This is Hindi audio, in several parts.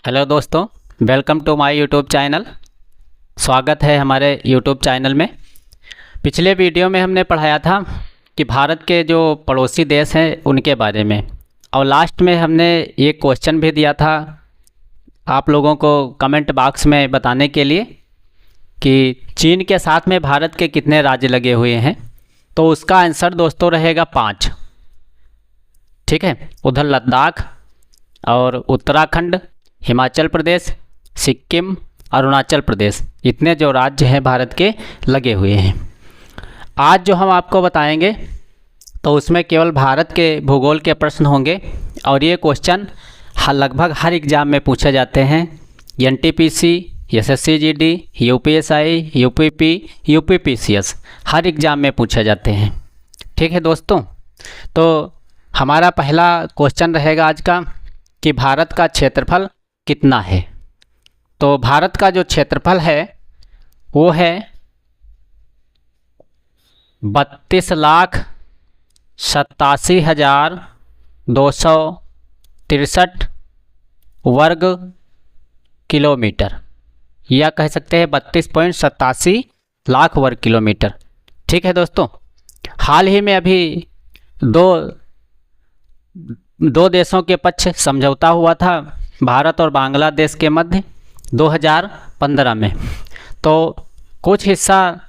हेलो दोस्तों, welcome to my YouTube channel. स्वागत है हमारे यूट्यूब चैनल में। पिछले वीडियो में हमने पढ़ाया था कि भारत के जो पड़ोसी देश हैं उनके बारे में, और लास्ट में हमने एक क्वेश्चन भी दिया था आप लोगों को कमेंट बॉक्स में बताने के लिए कि चीन के साथ में भारत के कितने राज्य लगे हुए हैं। तो उसका आंसर दोस्तों रहेगा 5। ठीक है, उधर लद्दाख और उत्तराखंड, हिमाचल प्रदेश, सिक्किम, अरुणाचल प्रदेश, इतने जो राज्य हैं भारत के लगे हुए हैं। आज जो हम आपको बताएंगे तो उसमें केवल भारत के भूगोल के प्रश्न होंगे, और ये क्वेश्चन लगभग हर एग्ज़ाम में पूछे जाते हैं। NTPC, SSC GD, UPSI, UPP, UPPCS, हर एग्ज़ाम में पूछे जाते हैं। ठीक है दोस्तों, तो हमारा पहला क्वेश्चन रहेगा आज का कि भारत का क्षेत्रफल कितना है। तो भारत का जो क्षेत्रफल है वो है 32,87,263 वर्ग किलोमीटर, या कह सकते हैं 32.87 लाख वर्ग किलोमीटर। ठीक है दोस्तों, हाल ही में अभी दो देशों के पक्ष समझौता हुआ था भारत और बांग्लादेश के मध्य 2015 में। तो कुछ हिस्सा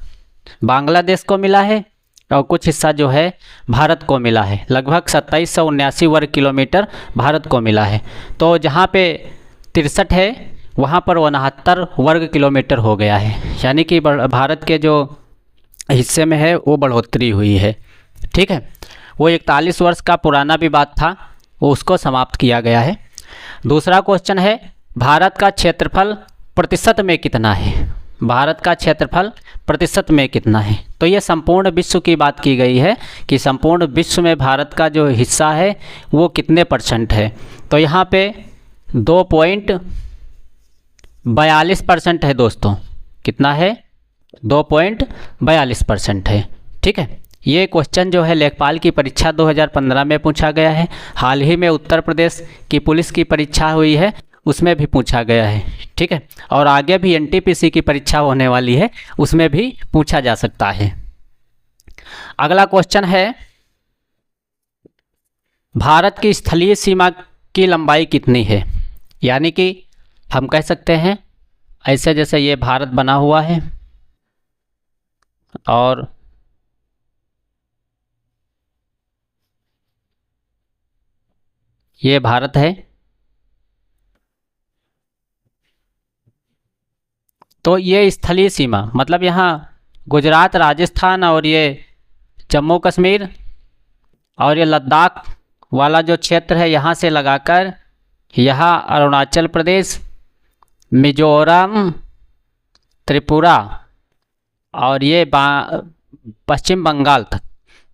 बांग्लादेश को मिला है और कुछ हिस्सा जो है भारत को मिला है। लगभग 2779 वर्ग किलोमीटर भारत को मिला है। तो जहाँ पे 63 है वहाँ पर 69 वर्ग किलोमीटर हो गया है, यानी कि भारत के जो हिस्से में है वो बढ़ोतरी हुई है। ठीक है, वो 41 वर्ष का पुराना विवाद था, वो उसको समाप्त किया गया है। दूसरा क्वेश्चन है भारत का क्षेत्रफल प्रतिशत में कितना है। भारत का क्षेत्रफल प्रतिशत में कितना है, तो ये संपूर्ण विश्व की बात की गई है कि संपूर्ण विश्व में भारत का जो हिस्सा है वो कितने % है। तो यहाँ पे 2.42% है दोस्तों। कितना है? 2.42% है। ठीक है, ये क्वेश्चन जो है लेखपाल की परीक्षा 2015 में पूछा गया है। हाल ही में उत्तर प्रदेश की पुलिस की परीक्षा हुई है, उसमें भी पूछा गया है। ठीक है, और आगे भी एनटीपीसी की परीक्षा होने वाली है, उसमें भी पूछा जा सकता है। अगला क्वेश्चन है भारत की स्थलीय सीमा की लंबाई कितनी है। यानी कि हम कह सकते हैं ऐसे जैसे ये भारत बना हुआ है और ये भारत है, तो ये स्थलीय सीमा मतलब यहाँ गुजरात, राजस्थान और ये जम्मू कश्मीर और ये लद्दाख वाला जो क्षेत्र है यहाँ से लगाकर यहाँ अरुणाचल प्रदेश, मिजोरम, त्रिपुरा और ये पश्चिम बंगाल तक,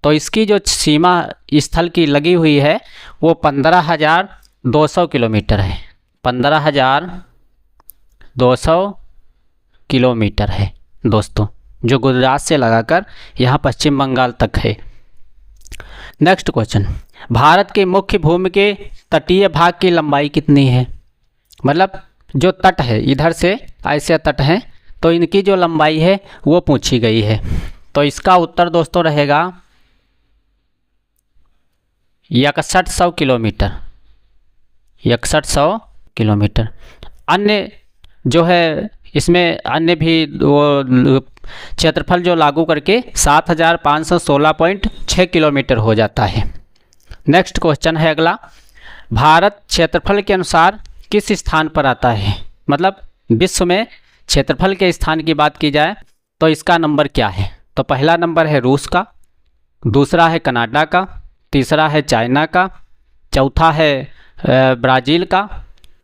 तो इसकी जो सीमा स्थल की लगी हुई है वो 15,200 किलोमीटर है। 15,200 किलोमीटर है दोस्तों, जो गुजरात से लगाकर यहाँ पश्चिम बंगाल तक है। नेक्स्ट क्वेश्चन, भारत के मुख्य भूमि के तटीय भाग की लंबाई कितनी है। मतलब जो तट है, इधर से ऐसे तट हैं, तो इनकी जो लंबाई है वो पूछी गई है। तो इसका उत्तर दोस्तों रहेगा 6100 किलोमीटर। 6100 किलोमीटर। अन्य जो है इसमें अन्य भी वो क्षेत्रफल जो लागू करके 7516.6 किलोमीटर हो जाता है। नेक्स्ट क्वेश्चन है अगला, भारत क्षेत्रफल के अनुसार किस स्थान पर आता है। मतलब विश्व में क्षेत्रफल के स्थान की बात की जाए तो इसका नंबर क्या है। तो पहला नंबर है रूस का, दूसरा है कनाडा का, तीसरा है चाइना का, चौथा है ब्राज़ील का,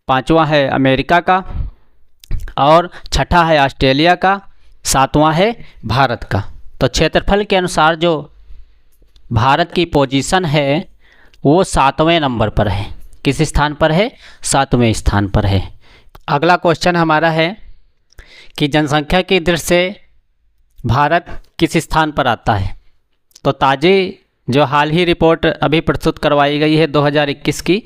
पांचवा है अमेरिका का और छठा है ऑस्ट्रेलिया का, सातवां है भारत का। तो क्षेत्रफल के अनुसार जो भारत की पोजीशन है वो 7वें नंबर पर है। किस स्थान पर है? 7वें स्थान पर है। अगला क्वेश्चन हमारा है कि जनसंख्या की दृष्टि से भारत किस स्थान पर आता है। तो ताज़ी जो हाल ही रिपोर्ट अभी प्रस्तुत करवाई गई है 2021 की,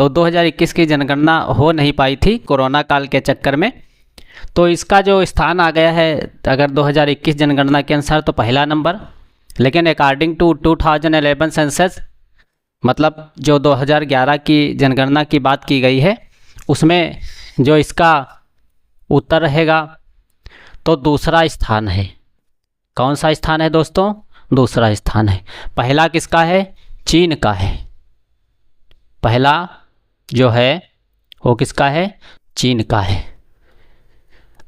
तो 2021 की जनगणना हो नहीं पाई थी कोरोना काल के चक्कर में। तो इसका जो स्थान आ गया है अगर 2021 जनगणना के अनुसार तो पहला नंबर, लेकिन अकॉर्डिंग टू 2011 सेंसस, मतलब जो 2011 की जनगणना की बात की गई है, उसमें जो इसका उत्तर रहेगा तो दूसरा स्थान है। कौन सा स्थान है दोस्तों? दूसरा स्थान है। पहला किसका है? चीन का है। पहला जो है वो किसका है? चीन का है।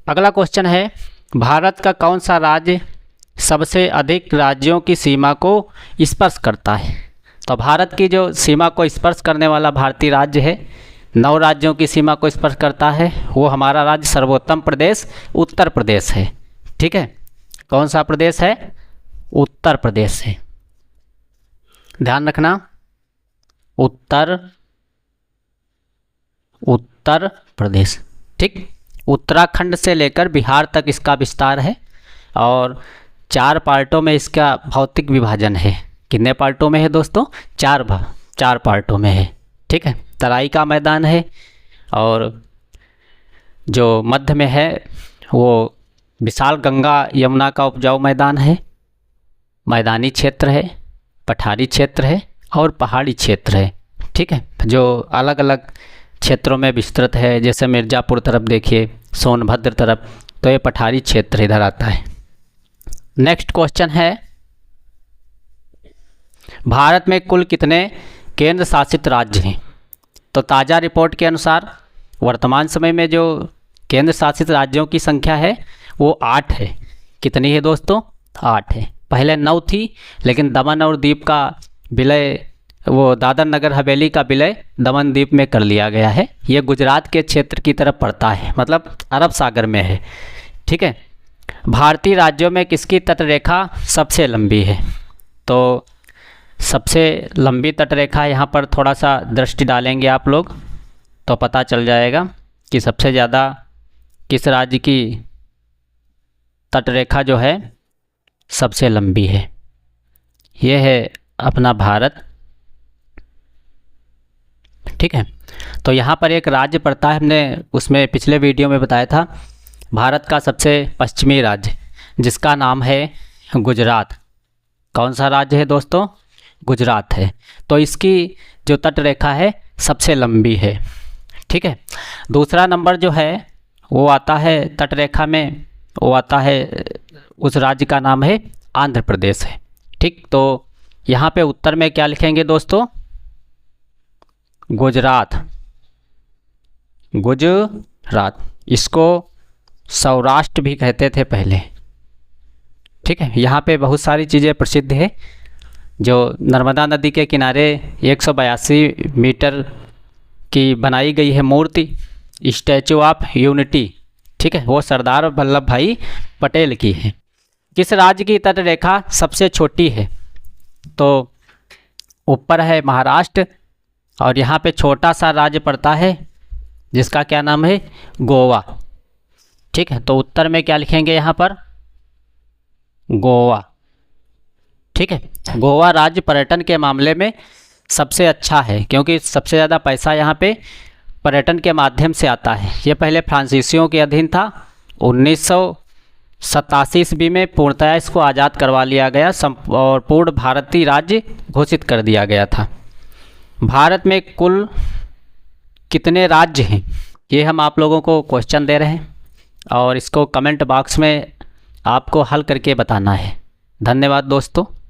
अगला क्वेश्चन है, भारत का कौन सा राज्य सबसे अधिक राज्यों की सीमा को स्पर्श करता है? तो भारत की जो सीमा को स्पर्श करने वाला भारतीय राज्य है, 9 राज्यों की सीमा को स्पर्श करता है, वो हमारा राज्य सर्वोत्तम प्रदेश उत्तर प्रदेश है। ठीक है, कौन सा प्रदेश है? उत्तर प्रदेश है। ध्यान रखना, उत्तर प्रदेश। ठीक, उत्तराखंड से लेकर बिहार तक इसका विस्तार है और 4 पार्टों में इसका भौतिक विभाजन है। कितने पार्टों में है दोस्तों? 4 पार्टों में है। ठीक है, तराई का मैदान है और जो मध्य में है वो विशाल गंगा यमुना का उपजाऊ मैदान है, मैदानी क्षेत्र है, पठारी क्षेत्र है और पहाड़ी क्षेत्र है। ठीक है, जो अलग अलग क्षेत्रों में विस्तृत है, जैसे मिर्ज़ापुर तरफ देखिए, सोनभद्र तरफ, तो ये पठारी क्षेत्र इधर आता है। नेक्स्ट क्वेश्चन है, भारत में कुल कितने केंद्र शासित राज्य हैं? तो ताज़ा रिपोर्ट के अनुसार वर्तमान समय में जो केंद्र शासित राज्यों की संख्या है वो 8 है। कितनी है दोस्तों? 8 है। पहले 9 थी, लेकिन दमन और दीप का विलय, वो दादर नगर हवेली का विलय दमन द्वीप में कर लिया गया है। ये गुजरात के क्षेत्र की तरफ पड़ता है, मतलब अरब सागर में है। ठीक है, भारतीय राज्यों में किसकी तटरेखा सबसे लंबी है? तो सबसे लंबी तटरेखा, यहाँ पर थोड़ा सा दृष्टि डालेंगे आप लोग तो पता चल जाएगा कि सबसे ज़्यादा किस राज्य की तटरेखा जो है सबसे लंबी है। ये है अपना भारत। ठीक है, तो यहाँ पर एक राज्य पड़ता है, हमने उसमें पिछले वीडियो में बताया था, भारत का सबसे पश्चिमी राज्य जिसका नाम है गुजरात। कौन सा राज्य है दोस्तों? गुजरात है। तो इसकी जो तटरेखा है सबसे लंबी है। ठीक है, दूसरा नंबर जो है वो आता है तटरेखा में, वो आता है, उस राज्य का नाम है आंध्र प्रदेश है। ठीक, तो यहाँ पे उत्तर में क्या लिखेंगे दोस्तों? गुजरात। गुजरात, इसको सौराष्ट्र भी कहते थे पहले। ठीक है, यहाँ पे बहुत सारी चीज़ें प्रसिद्ध है। जो नर्मदा नदी के किनारे 182 मीटर की बनाई गई है मूर्ति, स्टैचू ऑफ यूनिटी, ठीक है, वो सरदार वल्लभ भाई पटेल की है। किस राज्य की तटरेखा सबसे छोटी है? तो ऊपर है महाराष्ट्र और यहाँ पे छोटा सा राज्य पड़ता है जिसका क्या नाम है? गोवा। ठीक है, तो उत्तर में क्या लिखेंगे यहाँ पर? गोवा। ठीक है, गोवा राज्य पर्यटन के मामले में सबसे अच्छा है क्योंकि सबसे ज़्यादा पैसा यहाँ पे पर्यटन के माध्यम से आता है। ये पहले फ्रांसीसियों के अधीन था, 1987 ईस्वी में पूर्णतया इसको आज़ाद करवा लिया गया और पूर्ण भारतीय राज्य घोषित कर दिया गया था। भारत में कुल कितने राज्य हैं, ये हम आप लोगों को क्वेश्चन दे रहे हैं और इसको कमेंट बॉक्स में आपको हल करके बताना है। धन्यवाद दोस्तों।